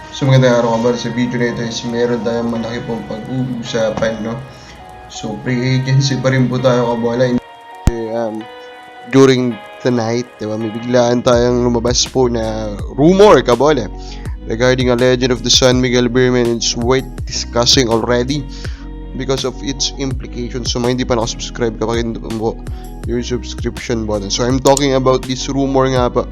So magandang araw kabar, sa video na ito is meron tayong malaki pong pag-uusapan, no? So pre-agency pa rin po tayo kabola. During the night, diba, may biglaan tayong lumabas po na rumor kabola regarding a Legend of the San Miguel Beerman. It's worth discussing already because of its implications. So hindi pa nakasubscribe, kapag mo yung subscription button. So I'm talking about this rumor nga pa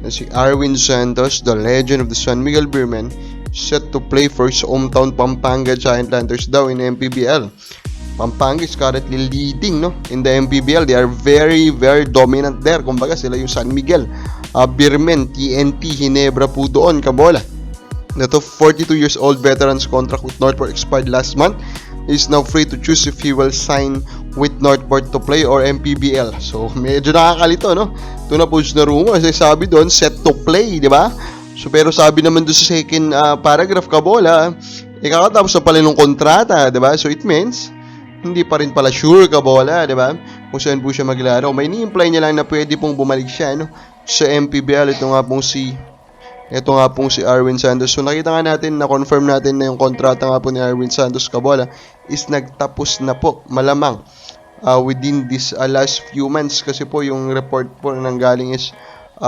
na si Arwin Santos, the Legend of the San Miguel Beerman, set to play for his hometown Pampanga Giant Lanterns daw in MPBL. Pampanga is currently leading, no, in the MPBL. They are very, very dominant there. Kumbaga sila yung San Miguel. Beerman, TNT, Hinebra po doon, kabola. Ito 42 years old veteran's contract with Northport expired last month. He is now free to choose if he will sign with Northport to play or MPBL. So medyo nakakalito, no? Ito na po na rumor. Kasi sabi doon, set to play, di ba? So pero sabi naman doon sa second paragraph, kabola, kakatapos na pala ng kontrata, di ba? So it means hindi pa rin pala sure, kabola, di ba? Kung saan po siya maglaro. May ni-imply niya lang na pwede pong bumalik siya, no, sa MPBL. Ito nga pong si Arwin Santos. So nakita nga natin, na-confirm natin na yung kontrata nga po ni Arwin Santos, kabola, is nagtapos na po, malamang within this last few months. Kasi po yung report po na nanggaling is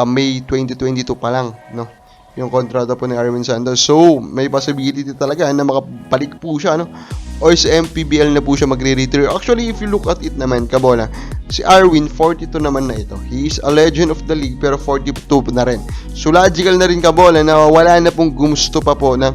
May 2022 pa lang, no, yung kontrata po ni Arwin Santos. So may possibility talaga na makabalik po siya, no, or sa MPBL na po siya magre-retire. Actually, if you look at it naman, kabola, si Arwin, 42 naman na ito. He is a legend of the league, pero 42 na rin. So, logical na rin, kabola, na wala na pong gusto pa po na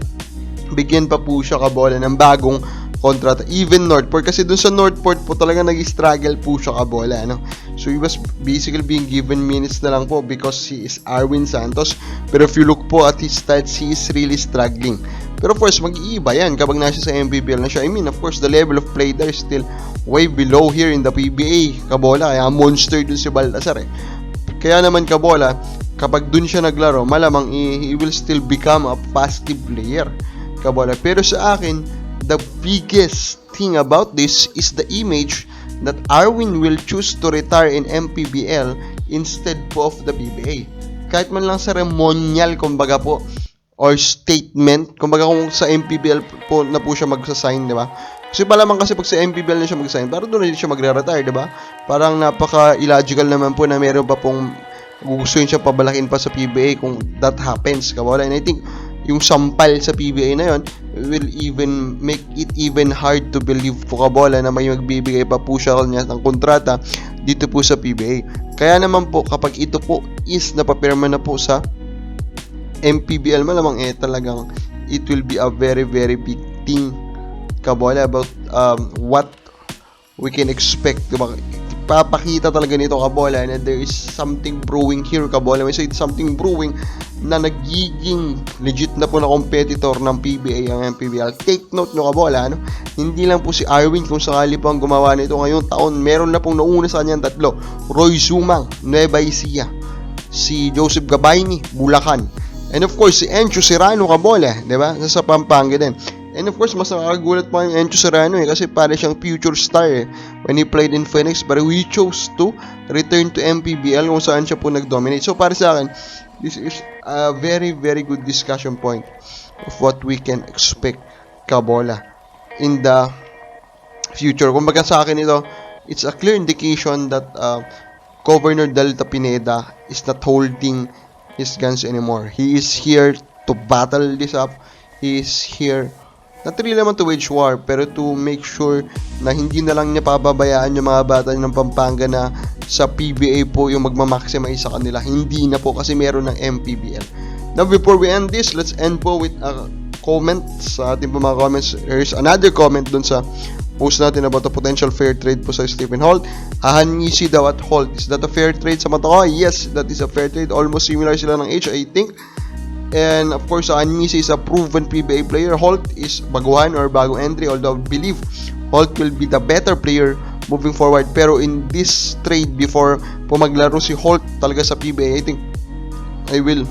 bigyan pa po siya, kabola, ng bagong kontrata. Even Northport, kasi dun sa Northport po talaga nag-struggle po siya, kabola, no? So, he was basically being given minutes na lang po because he is Arwin Santos. Pero if you look po at his stats, he is really struggling. Pero of course, mag-iiba yan kapag nasa sa MPBL na siya. I mean, of course, the level of play there is still way below here in the PBA, kabola. Kaya monster dun si Baltasar, eh. Kaya naman, kabola, kapag dun siya naglaro, malamang he will still become a positive player, kabola. Pero sa akin, the biggest thing about this is the image that Arwin will choose to retire in MPBL instead po of the PBA. Kahit man lang ceremonial, kumbaga po, or statement, kumbaga kung sa MPBL po na po siya magsasign, di ba? Kasi malamang kasi pag sa MPBL na siya magsasign, parang doon na siya magre-retire, di ba? Parang napaka-illogical naman po na meron pa pong gugustuhin siya pabalakin pa sa PBA kung that happens, kabola. And I think yung sampal sa PBA na yon will even make it even hard to believe po, kabola, na may magbibigay pa po siya niya ng kontrata dito po sa PBA. Kaya naman po, kapag ito po is napapirma na po sa MPBL, malamang talagang it will be a very, very big thing, kabola, about what we can expect, diba? Papakita talaga nito, kabola, na there is something brewing here, kabola. May say something brewing na nagiging legit na po na competitor ng PBA ang MPBL. Take note nyo, kabola, no? Hindi lang po si Arwin kung sakali po ang gumawa nito ngayong taon. Meron na pong nauna sa kanyang tatlo. Roy Zumang, Nueva Ecija, si Joseph Gabayni, Bulacan, and of course si Encho Serrano, kabola, diba? Sa Pampanga din. And of course, mas nakakagulat pa yung Encho Serrano, kasi para siyang future star, when he played in Phoenix, but we chose to return to MPBL kung saan siya po nag-dominate. So para sa akin, this is a very, very good discussion point of what we can expect, kabola, in the future. Kumbaga sa akin ito, it's a clear indication that Governor Dalta Pineda is not holding his guns anymore. He is here to battle this up. He is here not really naman to wage war, pero to make sure na hindi na lang niya pababayaan yung mga bata ng Pampanga na sa PBA po yung magmamaximize sa kanila. Hindi na po, kasi meron ng MPBL. Now, before we end this, let's end po with a comment sa ating po mga comments. There's another comment dun sa post natin about the potential fair trade po sa Stephen Holt. Hahanyisi daw at Holt. Is that a fair trade sa mata ko? Yes, that is a fair trade. Almost similar sila ng age, I think. And of course, Hahanyisi is a proven PBA player. Holt is baguhan or bagong entry, although I believe Holt will be the better player moving forward. Pero in this trade, before po maglaro si Holt talaga sa PBA, I think I will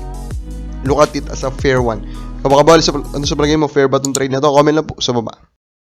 look at it as a fair one. Kabakabali, ano sa palagay mo, fair ba itong trade na to? Comment lang po sa baba.